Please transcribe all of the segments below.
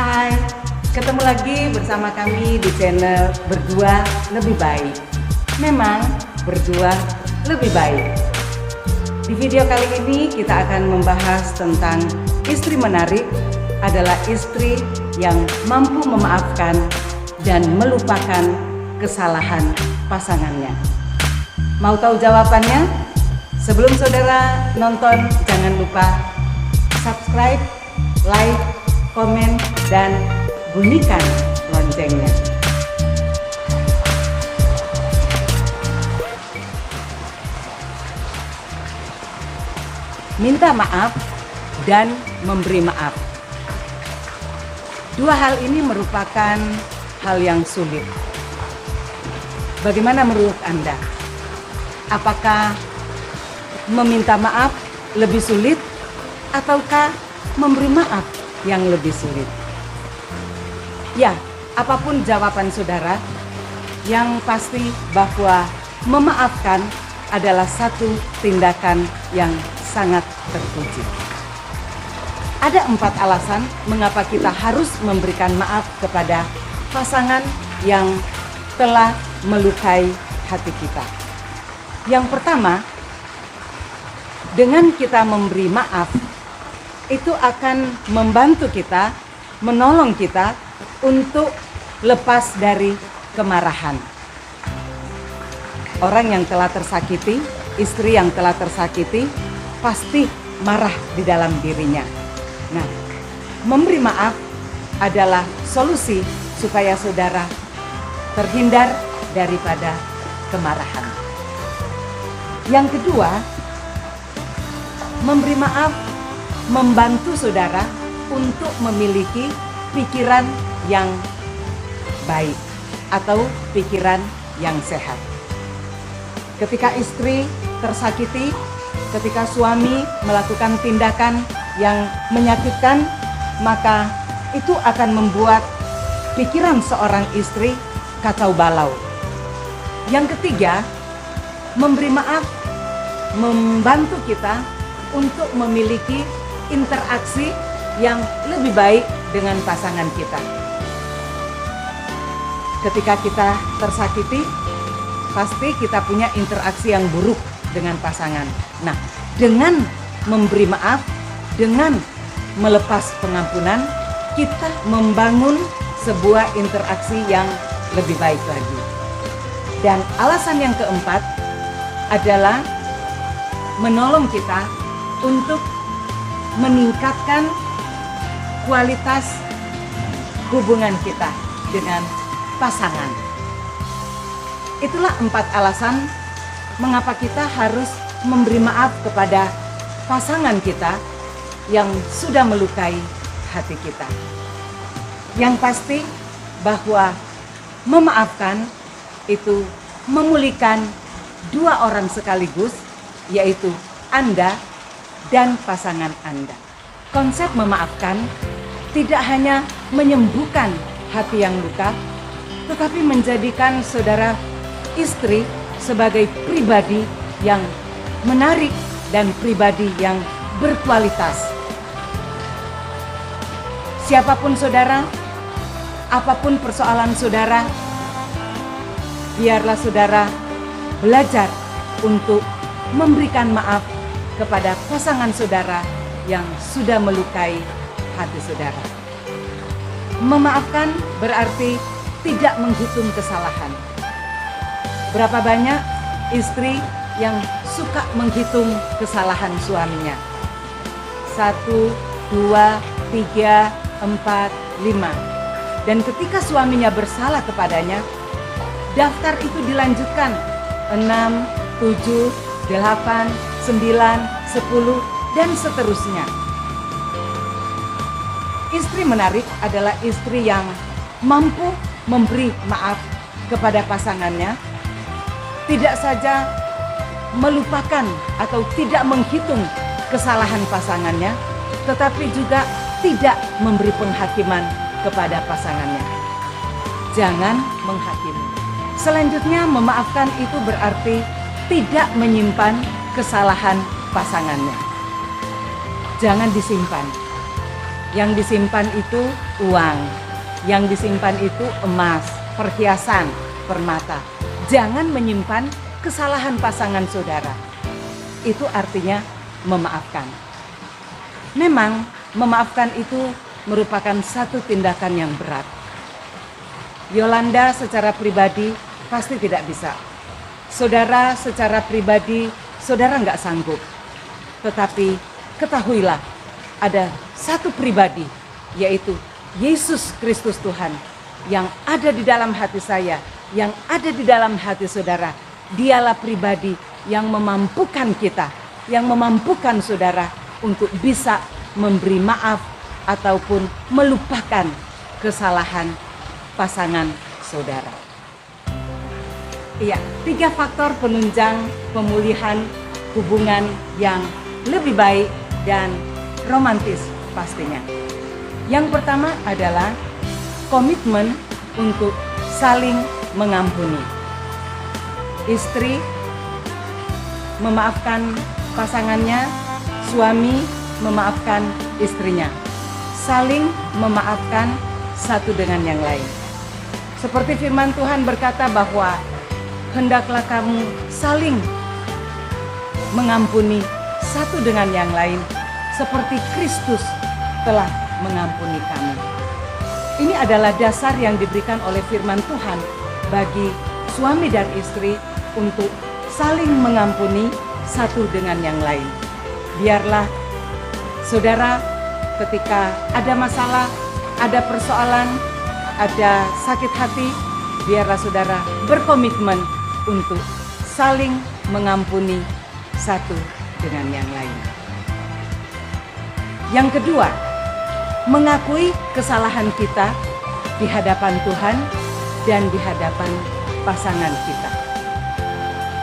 Hai, ketemu lagi bersama kami di channel Berdua Lebih Baik. Memang berdua lebih baik. Di video kali ini kita akan membahas tentang istri menarik adalah istri yang mampu memaafkan dan melupakan kesalahan pasangannya. Mau tahu jawabannya? Sebelum saudara nonton, jangan lupa subscribe, like, komen, dan bunyikan loncengnya. Minta maaf dan memberi maaf. Dua hal ini merupakan hal yang sulit. Bagaimana menurut Anda? Apakah meminta maaf lebih sulit ataukah memberi maaf yang lebih sulit? Ya, apapun jawaban saudara, yang pasti bahwa memaafkan adalah satu tindakan yang sangat terpuji. Ada 4 alasan mengapa kita harus memberikan maaf kepada pasangan yang telah melukai hati kita. Yang pertama, dengan kita memberi maaf, itu akan membantu kita, menolong kita untuk lepas dari kemarahan. Orang yang telah tersakiti, istri yang telah tersakiti, pasti marah di dalam dirinya. Nah, memberi maaf adalah solusi supaya saudara terhindar daripada kemarahan. Yang kedua, memberi maaf membantu saudara untuk memiliki pikiran yang baik atau pikiran yang sehat. Ketika istri tersakiti, ketika suami melakukan tindakan yang menyakitkan, maka itu akan membuat pikiran seorang istri kacau balau. Yang ketiga, memberi maaf membantu kita untuk memiliki interaksi yang lebih baik dengan pasangan kita. Ketika kita tersakiti, pasti kita punya interaksi yang buruk dengan pasangan. Nah, dengan memberi maaf, dengan melepas pengampunan, kita membangun sebuah interaksi yang lebih baik lagi. Dan alasan yang keempat adalah menolong kita untuk meningkatkan kualitas hubungan kita dengan pasangan. Itulah 4 alasan mengapa kita harus memberi maaf kepada pasangan kita yang sudah melukai hati kita. Yang pasti bahwa memaafkan itu memulihkan 2 orang sekaligus, yaitu Anda dan pasangan Anda. Konsep memaafkan tidak hanya menyembuhkan hati yang luka, tetapi menjadikan saudara istri sebagai pribadi yang menarik dan pribadi yang berkualitas. Siapapun saudara, apapun persoalan saudara, biarlah saudara belajar untuk memberikan maaf kepada pasangan saudara yang sudah melukai hati saudara. Memaafkan berarti tidak menghitung kesalahan. Berapa banyak istri yang suka menghitung kesalahan suaminya? 1, 2, 3, 4, 5. Dan ketika suaminya bersalah kepadanya, daftar itu dilanjutkan 6, 7, 8, 9, 10, dan seterusnya. Istri menarik adalah istri yang mampu memberi maaf kepada pasangannya, tidak saja melupakan atau tidak menghitung kesalahan pasangannya, tetapi juga tidak memberi penghakiman kepada pasangannya. Jangan menghakimi. Selanjutnya, memaafkan itu berarti tidak menyimpan kesalahan pasangannya. Jangan disimpan. Yang disimpan itu uang, yang disimpan itu emas, perhiasan, permata. Jangan menyimpan kesalahan pasangan saudara. Itu artinya memaafkan. Memang memaafkan itu merupakan satu tindakan yang berat. Yolanda secara pribadi pasti tidak bisa. Saudara secara pribadi, saudara nggak sanggup. Tetapi ketahuilah, ada satu pribadi, yaitu Yesus Kristus Tuhan, yang ada di dalam hati saya, yang ada di dalam hati saudara. Dialah pribadi yang memampukan kita, yang memampukan saudara untuk bisa memberi maaf ataupun melupakan kesalahan pasangan saudara. Iya, 3 faktor penunjang pemulihan hubungan yang lebih baik dan romantis pastinya. Yang pertama adalah komitmen untuk saling mengampuni. Istri memaafkan pasangannya, suami memaafkan istrinya. Saling memaafkan satu dengan yang lain. Seperti firman Tuhan berkata bahwa hendaklah kamu saling mengampuni satu dengan yang lain seperti Kristus telah mengampuni kamu. Ini adalah dasar yang diberikan oleh firman Tuhan bagi suami dan istri untuk saling mengampuni satu dengan yang lain. Biarlah saudara ketika ada masalah, ada persoalan, ada sakit hati, biarlah saudara berkomitmen untuk saling mengampuni satu dengan yang lain. Yang kedua, mengakui kesalahan kita di hadapan Tuhan dan di hadapan pasangan kita.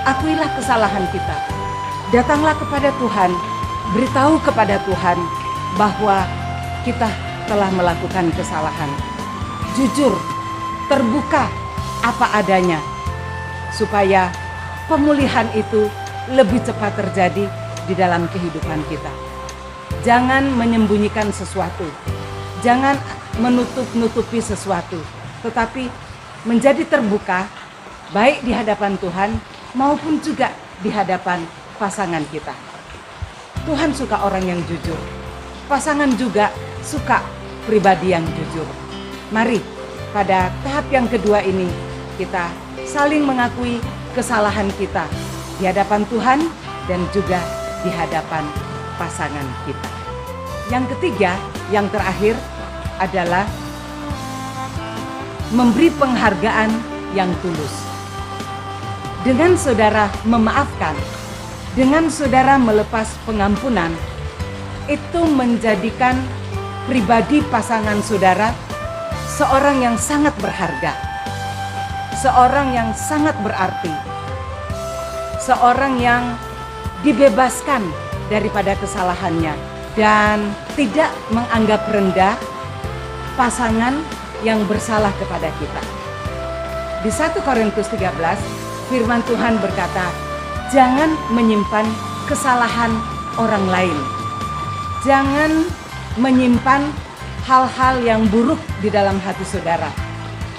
Akuilah kesalahan kita. Datanglah kepada Tuhan, beritahu kepada Tuhan bahwa kita telah melakukan kesalahan. Jujur, terbuka apa adanya, supaya pemulihan itu lebih cepat terjadi di dalam kehidupan kita. Jangan menyembunyikan sesuatu, jangan menutup-nutupi sesuatu, tetapi menjadi terbuka baik di hadapan Tuhan maupun juga di hadapan pasangan kita. Tuhan suka orang yang jujur, pasangan juga suka pribadi yang jujur. Mari pada tahap yang kedua ini kita saling mengakui kesalahan kita di hadapan Tuhan dan juga di hadapan pasangan kita. Yang ketiga, yang terakhir adalah memberi penghargaan yang tulus. Dengan saudara memaafkan, dengan saudara melepas pengampunan, itu menjadikan pribadi pasangan saudara seorang yang sangat berharga, seorang yang sangat berarti, seorang yang dibebaskan daripada kesalahannya dan tidak menganggap rendah pasangan yang bersalah kepada kita. Di 1 Korintus 13, firman Tuhan berkata, jangan menyimpan kesalahan orang lain. Jangan menyimpan hal-hal yang buruk di dalam hati saudara.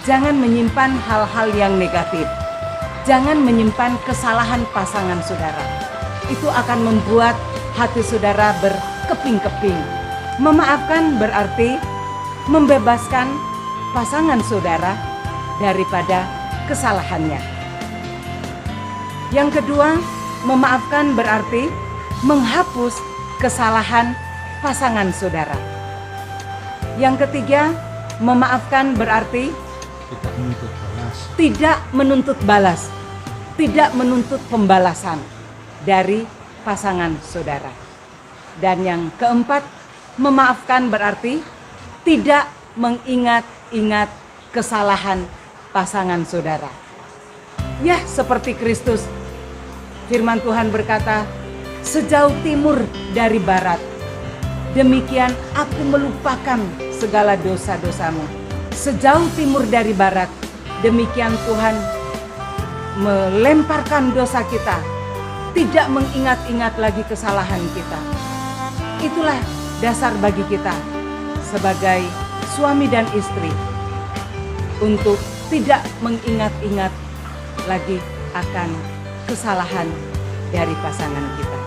Jangan menyimpan hal-hal yang negatif. Jangan menyimpan kesalahan pasangan saudara. Itu akan membuat hati saudara berkeping-keping. Memaafkan berarti membebaskan pasangan saudara daripada kesalahannya. Yang kedua, memaafkan berarti menghapus kesalahan pasangan saudara. Yang ketiga, memaafkan berarti tidak menuntut balas, tidak menuntut pembalasan dari pasangan saudara. Dan yang keempat, memaafkan berarti tidak mengingat-ingat kesalahan pasangan saudara. Ya, seperti Kristus, firman Tuhan berkata, sejauh timur dari barat, demikian aku melupakan segala dosa-dosamu. Sejauh timur dari barat, demikian Tuhan melemparkan dosa kita, tidak mengingat-ingat lagi kesalahan kita. Itulah dasar bagi kita sebagai suami dan istri untuk tidak mengingat-ingat lagi akan kesalahan dari pasangan kita.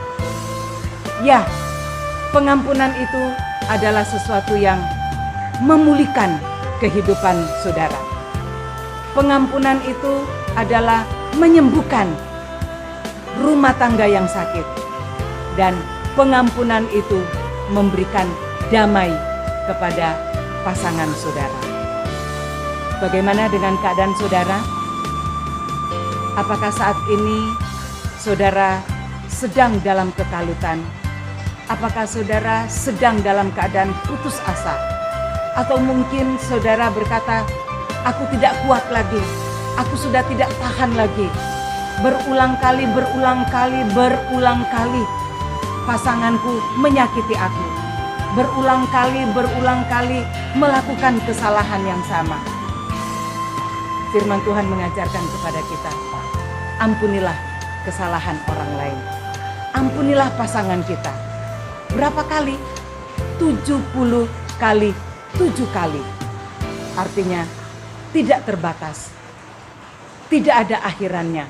Ya, pengampunan itu adalah sesuatu yang memulihkan kehidupan saudara. Pengampunan itu adalah menyembuhkan rumah tangga yang sakit. Dan pengampunan itu memberikan damai kepada pasangan saudara. Bagaimana dengan keadaan saudara? Apakah saat ini saudara sedang dalam kekalutan? Apakah saudara sedang dalam keadaan putus asa? Atau mungkin saudara berkata, aku tidak kuat lagi, aku sudah tidak tahan lagi. Berulang kali pasanganku menyakiti aku. Berulang kali melakukan kesalahan yang sama. Firman Tuhan mengajarkan kepada kita, ampunilah kesalahan orang lain. Ampunilah pasangan kita. Berapa kali? 70 kali 7 kali. Artinya tidak terbatas. Tidak ada akhirannya.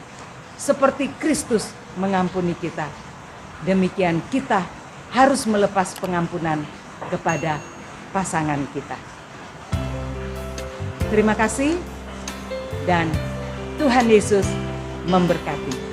Seperti Kristus mengampuni kita, demikian kita harus melepas pengampunan kepada pasangan kita. Terima kasih dan Tuhan Yesus memberkati.